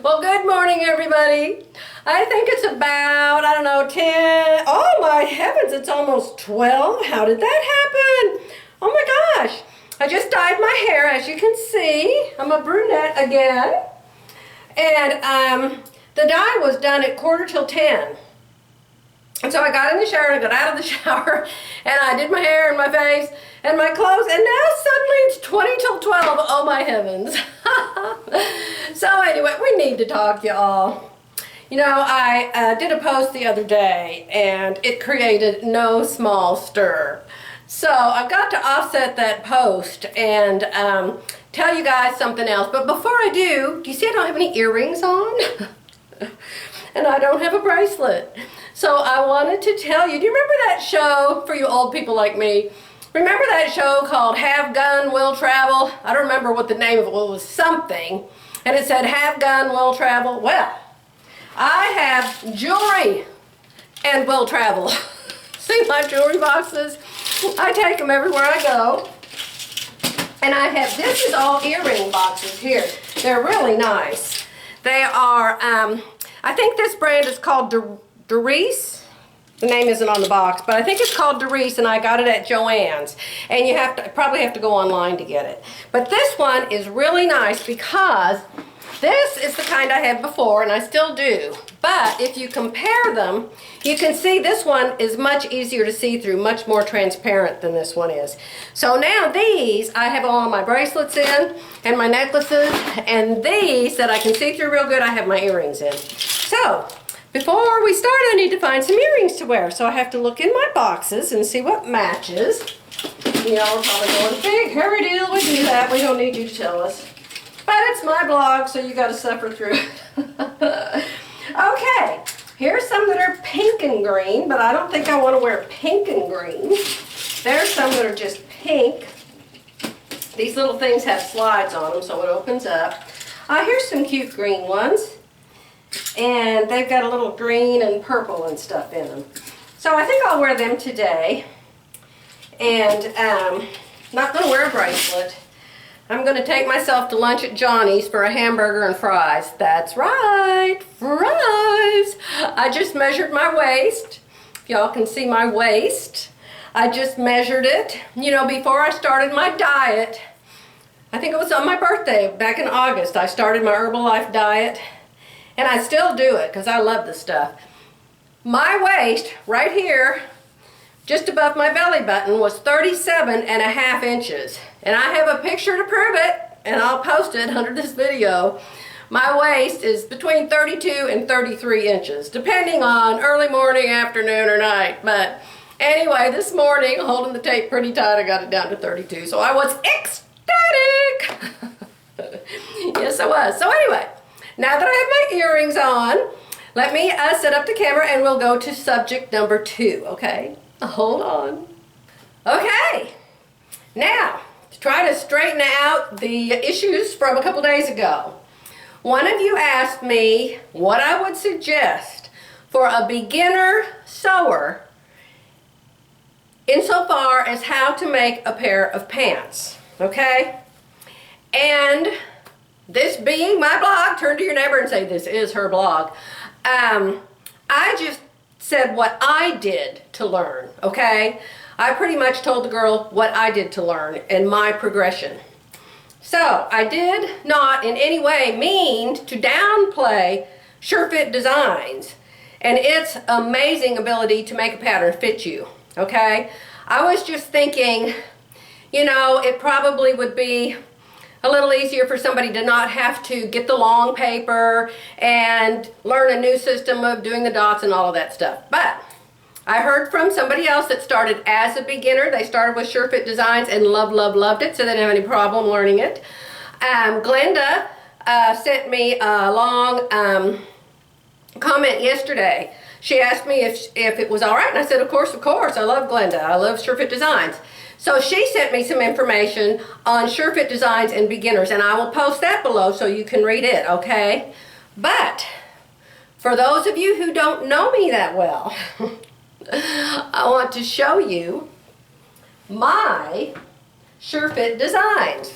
Well, good morning, everybody. I think it's about, I don't know, 10. Oh, my heavens, it's almost 12. How did that happen? Oh, my gosh. I just dyed my hair, as you can see. I'm a brunette again. And the dye was done at 9:45. And so I got in the shower and I got out of the shower and I did my hair and my face and my clothes, and now suddenly it's 20 till 12. Oh my heavens. So anyway, we need to talk, y'all. You know, I did a post the other day and it created no small stir. So I've got to offset that post and tell you guys something else. But before I do you see I don't have any earrings on? And I don't have a bracelet. So I wanted to tell you, do you remember that show, for you old people like me, remember that show called Have Gun, Will Travel? I don't remember what the name of it was, something, and it said Have Gun, Will Travel. Well, I have jewelry and will travel. See my jewelry boxes? I take them everywhere I go. And I have, this is all earring boxes here. They're really nice. They are, I think this brand is called Doris. The name isn't on the box, but I think it's called Doris, and I got it at Joann's. And you have to probably have to go online to get it. But this one is really nice because this is the kind I had before, and I still do. But if you compare them, you can see this one is much easier to see through, much more transparent than this one is. So now these, I have all my bracelets in, and my necklaces, and these that I can see through real good, I have my earrings in. So, before we start, I need to find some earrings to wear. So I have to look in my boxes and see what matches. You know, we're probably going, big hairy deal, we do that. We don't need you to tell us. But it's my blog, so you got to suffer through it. Okay, here's some that are pink and green, but I don't think I want to wear pink and green. There's some that are just pink. These little things have slides on them, so it opens up. Here's some cute green ones. And they've got a little green and purple and stuff in them. So I think I'll wear them today. And not going to wear a bracelet. I'm going to take myself to lunch at Johnny's for a hamburger and fries. That's right, fries. I just measured my waist. If y'all can see my waist. I just measured it. You know, before I started my diet, I think it was on my birthday back in August, I started my Herbalife diet. And I still do it because I love this stuff. My waist right here, just above my belly button, was 37.5 inches. And I have a picture to prove it, and I'll post it under this video. My waist is between 32 and 33 inches, depending on early morning, afternoon, or night. But anyway, this morning, holding the tape pretty tight, I got it down to 32. So I was ecstatic. Yes, I was. So anyway, now that I have my earrings on, let me set up the camera and we'll go to subject number 2, okay? Hold on. Okay, now, to try to straighten out the issues from a couple days ago, one of you asked me what I would suggest for a beginner sewer insofar as how to make a pair of pants, okay? And this being my blog, turn to your neighbor and say, this is her blog. I just said what I did to learn, okay? I pretty much told the girl what I did to learn and my progression. So, I did not in any way mean to downplay Surefit Designs and its amazing ability to make a pattern fit you, okay? I was just thinking, you know, it probably would be a little easier for somebody to not have to get the long paper and learn a new system of doing the dots and all of that stuff. But I heard from somebody else that started as a beginner. They started with Surefit Designs and loved it, so they didn't have any problem learning it. Glenda sent me a long comment yesterday. She asked me if it was all right, and I said, of course. I love Glenda. I love Surefit Designs. So she sent me some information on Surefit Designs and beginners, and I will post that below so you can read it, okay? But for those of you who don't know me that well, I want to show you my Surefit Designs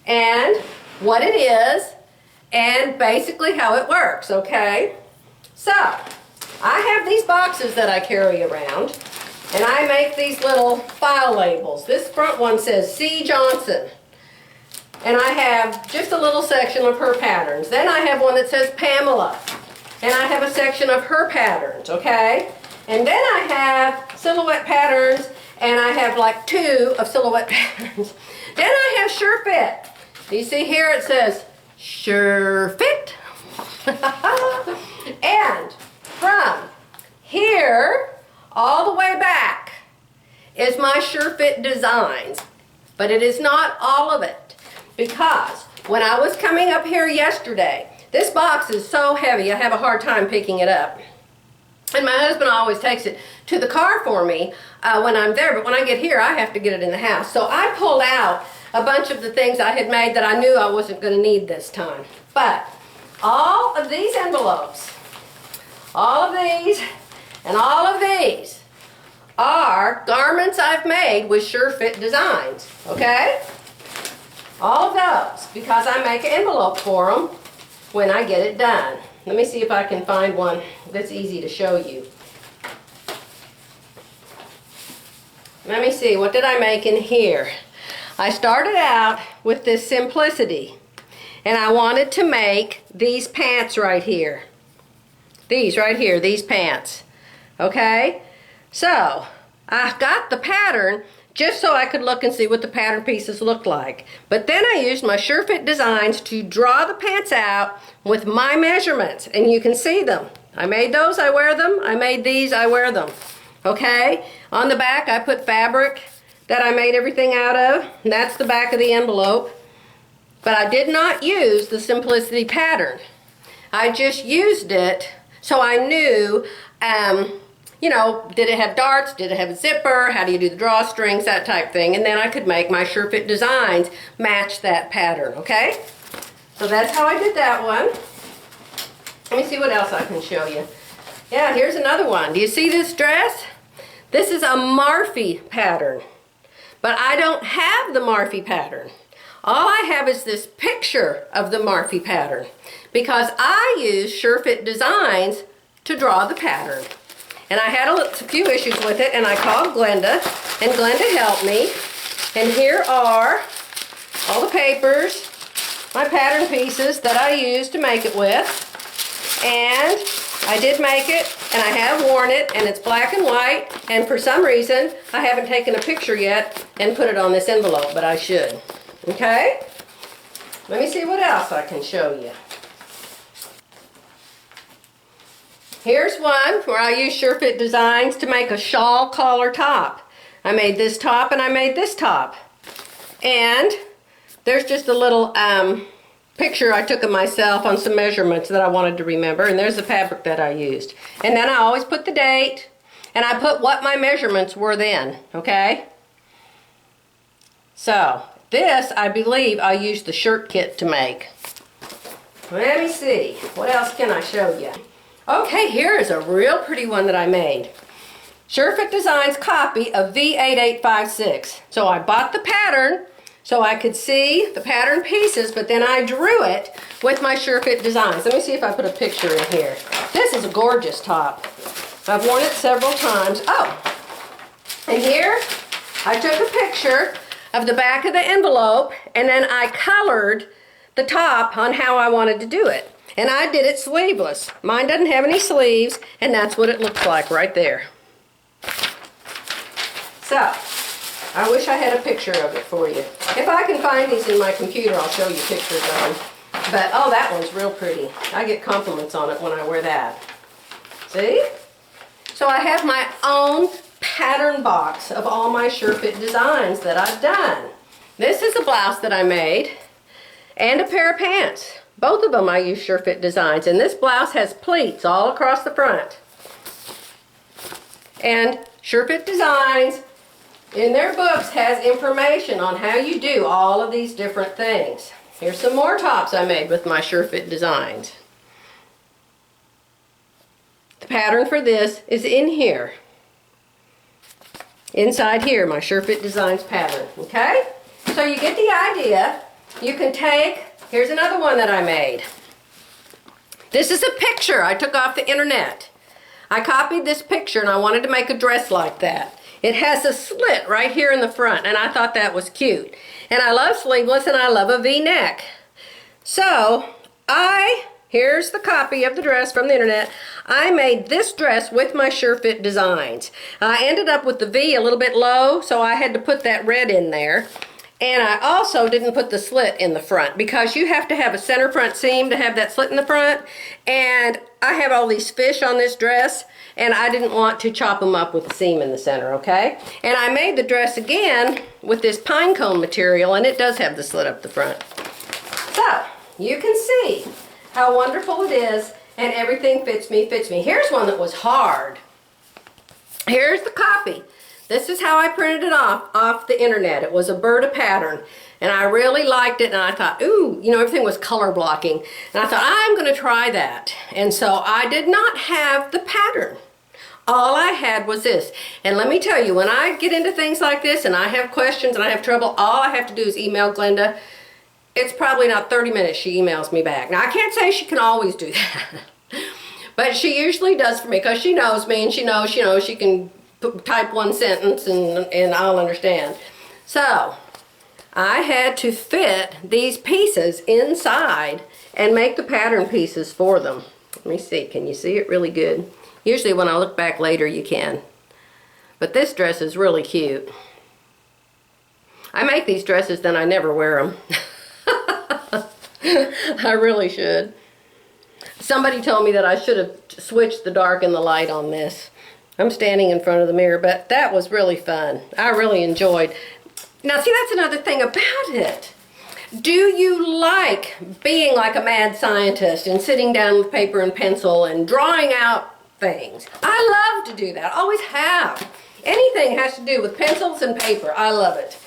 and what it is and basically how it works, okay? So, I have these boxes that I carry around, and I make these little file labels. This front one says C. Johnson, and I have just a little section of her patterns. Then I have one that says Pamela, and I have a section of her patterns, okay? And then I have silhouette patterns, and I have like 2 of silhouette patterns. Then I have Surefit. You see here it says Surefit. And from here all the way back is my Surefit Designs. But it is not all of it, because when I was coming up here yesterday, this box is so heavy I have a hard time picking it up. And my husband always takes it to the car for me when I'm there, but when I get here I have to get it in the house. So I pulled out a bunch of the things I had made that I knew I wasn't going to need this time. But all of these envelopes, all of these, and all of these are garments I've made with Surefit Designs, okay? All of those, because I make an envelope for them when I get it done. Let me see if I can find one that's easy to show you. Let me see, what did I make in here? I started out with this simplicity, and I wanted to make these pants right here. These right here, these pants. Okay? So, I got the pattern just so I could look and see what the pattern pieces looked like. But then I used my Surefit Designs to draw the pants out with my measurements, and you can see them. I made those, I wear them. I made these, I wear them. Okay? On the back I put fabric that I made everything out of, and that's the back of the envelope. But I did not use the Simplicity pattern. I just used it so I knew, you know, did it have darts, did it have a zipper, how do you do the drawstrings, that type thing, and then I could make my Surefit Designs match that pattern, okay? So that's how I did that one. Let me see what else I can show you. Yeah, here's another one. Do you see this dress? This is a Marfie pattern, but I don't have the Marfie pattern. All I have is this picture of the Marfie pattern, because I use Surefit Designs to draw the pattern. And I had a few issues with it, and I called Glenda, and Glenda helped me. And here are all the papers, my pattern pieces that I used to make it with. And I did make it, and I have worn it, and it's black and white, and for some reason I haven't taken a picture yet and put it on this envelope, but I should. Okay? Let me see what else I can show you. Here's one where I use Surefit Designs to make a shawl collar top. I made this top and I made this top. And there's just a little picture I took of myself on some measurements that I wanted to remember, and there's the fabric that I used. And then I always put the date, and I put what my measurements were then, okay? So, this, I believe, I used the shirt kit to make. Let me see, what else can I show you? Okay, here is a real pretty one that I made. Surefit Designs copy of V8856. So I bought the pattern so I could see the pattern pieces, but then I drew it with my Surefit Designs. Let me see if I put a picture in here. This is a gorgeous top. I've worn it several times. Oh, and here I took a picture of the back of the envelope, and then I colored the top on how I wanted to do it. And I did it sleeveless. Mine doesn't have any sleeves, and that's what it looks like right there. So, I wish I had a picture of it for you. If I can find these in my computer, I'll show you pictures of them. But, oh, that one's real pretty. I get compliments on it when I wear that. See? So I have my own pattern box of all my Surefit Designs that I've done. This is a blouse that I made, and a pair of pants. Both of them I use Surefit Designs, and this blouse has pleats all across the front. And Surefit Designs, in their books, has information on how you do all of these different things. Here's some more tops I made with my Surefit Designs. The pattern for this is in here. Inside here, my Surefit Designs pattern, okay? So you get the idea. You can take, here's another one that I made. This is a picture I took off the internet. I copied this picture and I wanted to make a dress like that. It has a slit right here in the front and I thought that was cute. And I love sleeveless and I love a V-neck. So here's the copy of the dress from the internet. I made this dress with my Surefit Designs. I ended up with the V a little bit low, so I had to put that red in there. And I also didn't put the slit in the front because you have to have a center front seam to have that slit in the front. And I have all these fish on this dress and I didn't want to chop them up with the seam in the center, okay? And I made the dress again with this pine cone material and it does have the slit up the front. So, you can see how wonderful it is and everything fits me, Here's one that was hard. Here's the copy. This is how I printed it off the internet. It was a Berta pattern and I really liked it and I thought, ooh, you know, everything was color blocking. And I thought, I'm gonna try that. And so I did not have the pattern. All I had was this. And let me tell you, when I get into things like this and I have questions and I have trouble, all I have to do is email Glenda. It's probably not 30 minutes she emails me back. Now, I can't say she can always do that. But she usually does for me because she knows me and she knows, she can type one sentence and I'll understand. So, I had to fit these pieces inside and make the pattern pieces for them. Let me see, can you see it really good? Usually when I look back later you can. But this dress is really cute. I make these dresses then I never wear them. I really should. Somebody told me that I should have switched the dark and the light on this. I'm standing in front of the mirror, but that was really fun. I really enjoyed. Now see, that's another thing about it. Do you like being like a mad scientist and sitting down with paper and pencil and drawing out things? I love to do that. I always have. Anything has to do with pencils and paper. I love it.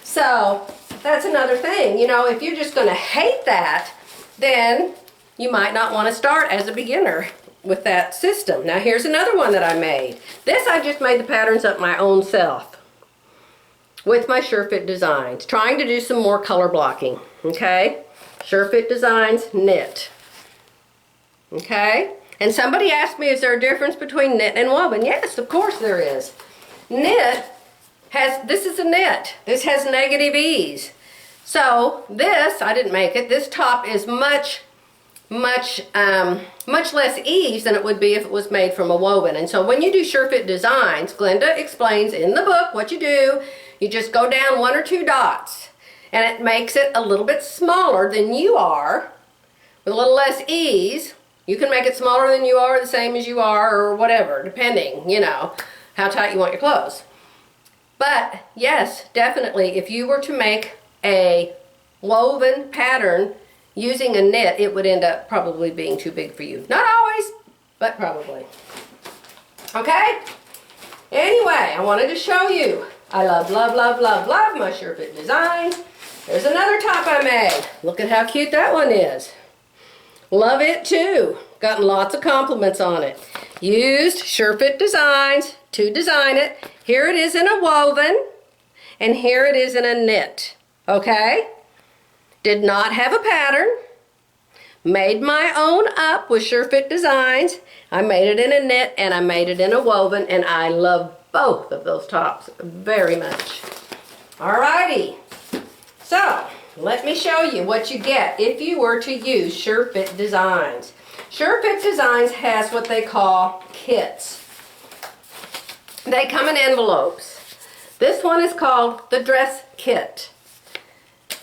So that's another thing. You know, if you're just going to hate that, then you might not want to start as a beginner with that system. Now here's another one that I made. This I just made the patterns up my own self with my Surefit Designs, trying to do some more color blocking. Okay, Surefit Designs knit. Okay, and somebody asked me, is there a difference between knit and woven? Yes, of course there is. Knit this is a knit. This has negative ease. So this, I didn't make it, this top is much less ease than it would be if it was made from a woven. And so when you do Surefit Designs, Glenda explains in the book what you do. You just go down 1 or 2 dots and it makes it a little bit smaller than you are with a little less ease. You can make it smaller than you are, the same as you are, or whatever, depending, you know, how tight you want your clothes. But yes, definitely, if you were to make a woven pattern using a knit, it would end up probably being too big for you. Not always, but probably. Okay? Anyway, I wanted to show you. I love my Surefit Designs. There's another top I made. Look at how cute that one is. Love it too. Gotten lots of compliments on it. Used Surefit Designs to design it. Here it is in a woven, and here it is in a knit. Okay? Did not have a pattern. Made my own up with Surefit Designs. I made it in a knit and I made it in a woven, and I love both of those tops very much. Alrighty. So, let me show you what you get if you were to use Surefit Designs. Surefit Designs has what they call kits. They come in envelopes. This one is called the Dress Kit.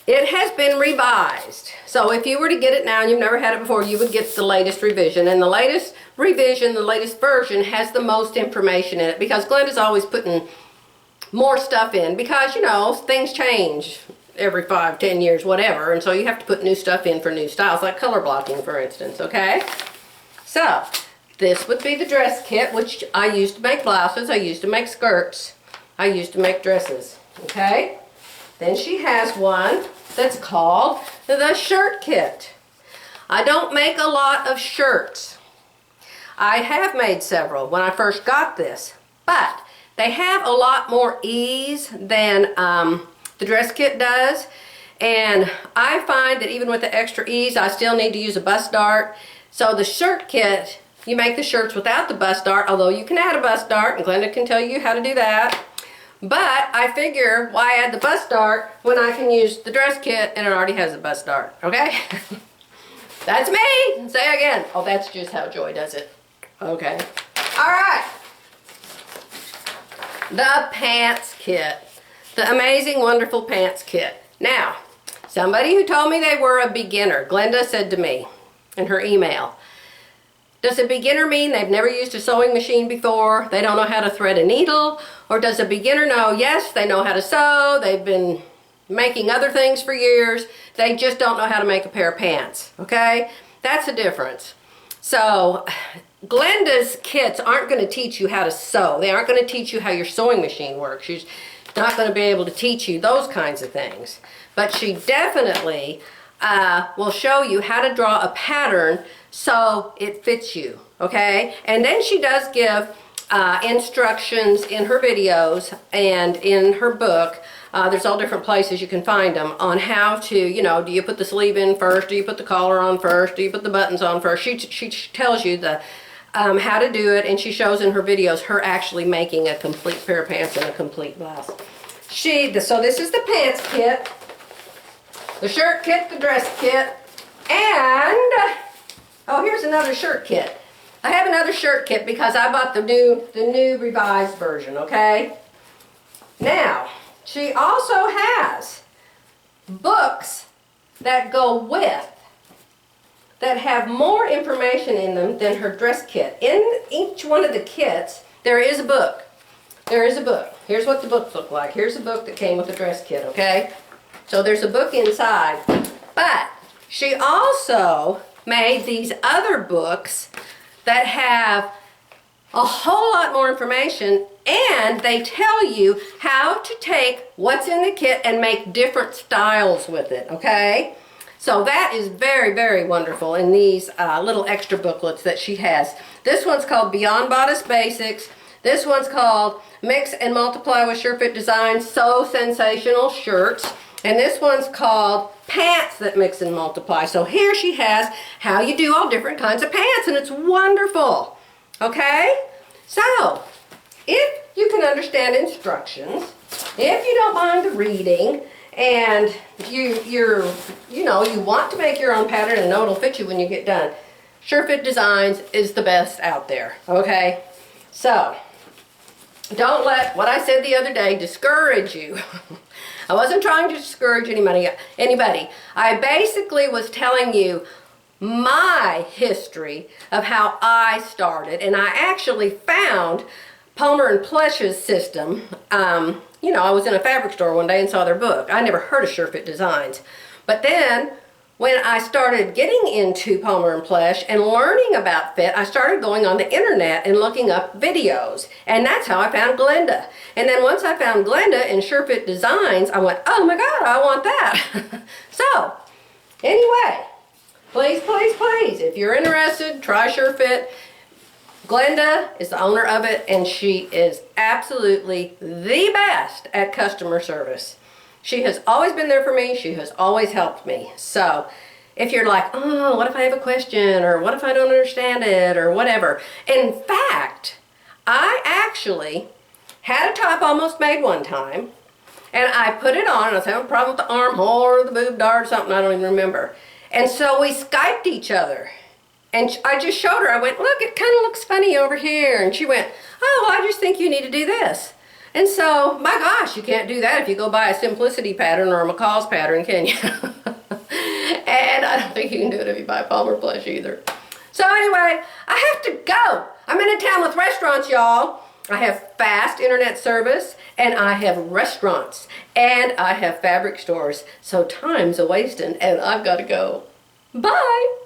It has been revised. So if you were to get it now and you've never had it before, you would get the latest revision. And the latest revision, the latest version, has the most information in it because Glenda's always putting more stuff in because, you know, things change every 5, 10 years, whatever. And so you have to put new stuff in for new styles, like color blocking, for instance, okay? So, this would be the dress kit, which I used to make blouses, I used to make skirts, I used to make dresses, okay? Then she has one that's called the shirt kit. I don't make a lot of shirts. I have made several when I first got this, but they have a lot more ease than the dress kit does, and I find that even with the extra ease, I still need to use a bust dart. So the shirt kit, you make the shirts without the bust dart, although you can add a bust dart, and Glenda can tell you how to do that. But I figure, why add the bust dart when I can use the dress kit and it already has a bust dart, okay? That's me! Say again. Oh, that's just how Joy does it. Okay. All right. The pants kit. The amazing, wonderful pants kit. Now, somebody who told me they were a beginner, Glenda said to me in her email, does a beginner mean they've never used a sewing machine before, they don't know how to thread a needle, or does a beginner know, yes, they know how to sew, they've been making other things for years, they just don't know how to make a pair of pants, okay? That's the difference. So, Glenda's kits aren't going to teach you how to sew. They aren't going to teach you how your sewing machine works. She's not going to be able to teach you those kinds of things. But she definitely will show you how to draw a pattern so it fits you, okay? And then she does give instructions in her videos and in her book. There's all different places you can find them on how to, you know, do you put the sleeve in first? Do you put the collar on first? Do you put the buttons on first? She tells you the how to do it, and she shows in her videos her actually making a complete pair of pants and a complete blouse. So this is the pants kit, the shirt kit, the dress kit, and oh, here's another shirt kit. I have another shirt kit because I bought the new revised version, okay? Now, she also has books that go with, that have more information in them than her dress kit. In each one of the kits, there is a book. There is a book. Here's what the books look like. Here's a book that came with the dress kit, okay? So there's a book inside. But she also made these other books that have a whole lot more information, and they tell you how to take what's in the kit and make different styles with it, okay? So that is very, very wonderful in these little extra booklets that she has. This one's called Beyond Bodice Basics. This one's called Mix and Multiply with Surefit Designs, Sew Sensational Shirts. And this one's called Pants That Mix and Multiply. So here she has how you do all different kinds of pants, and it's wonderful. Okay? So, if you can understand instructions, if you don't mind the reading, and you want to make your own pattern and know it'll fit you when you get done, Surefit Designs is the best out there, okay? So, don't let what I said the other day discourage you. I wasn't trying to discourage anybody. I basically was telling you my history of how I started, and I actually found Palmer and Plesh's system. I was in a fabric store one day and saw their book. I never heard of Surefit Designs. But then, when I started getting into Palmer and Plesh and learning about fit, I started going on the internet and looking up videos. And that's how I found Glenda. And then once I found Glenda in Surefit Designs, I went, oh my God, I want that. So, anyway, please, please, please, if you're interested, try Surefit. Glenda is the owner of it, and she is absolutely the best at customer service. She has always been there for me. She has always helped me. So if you're like, oh, what if I have a question, or what if I don't understand it, or whatever. In fact, I actually had a top almost made one time, and I put it on, and I was having a problem with the armhole or the boob dart or something, I don't even remember. And so we Skyped each other. And I just showed her, I went, look, it kind of looks funny over here. And she went, oh, well, I just think you need to do this. And so, my gosh, you can't do that if you go buy a Simplicity pattern or a McCall's pattern, can you? And I don't think you can do it if you buy Palmer Plush either. So anyway, I have to go. I'm in a town with restaurants, y'all. I have fast internet service, and I have restaurants, and I have fabric stores. So time's a-wasting, and I've got to go. Bye.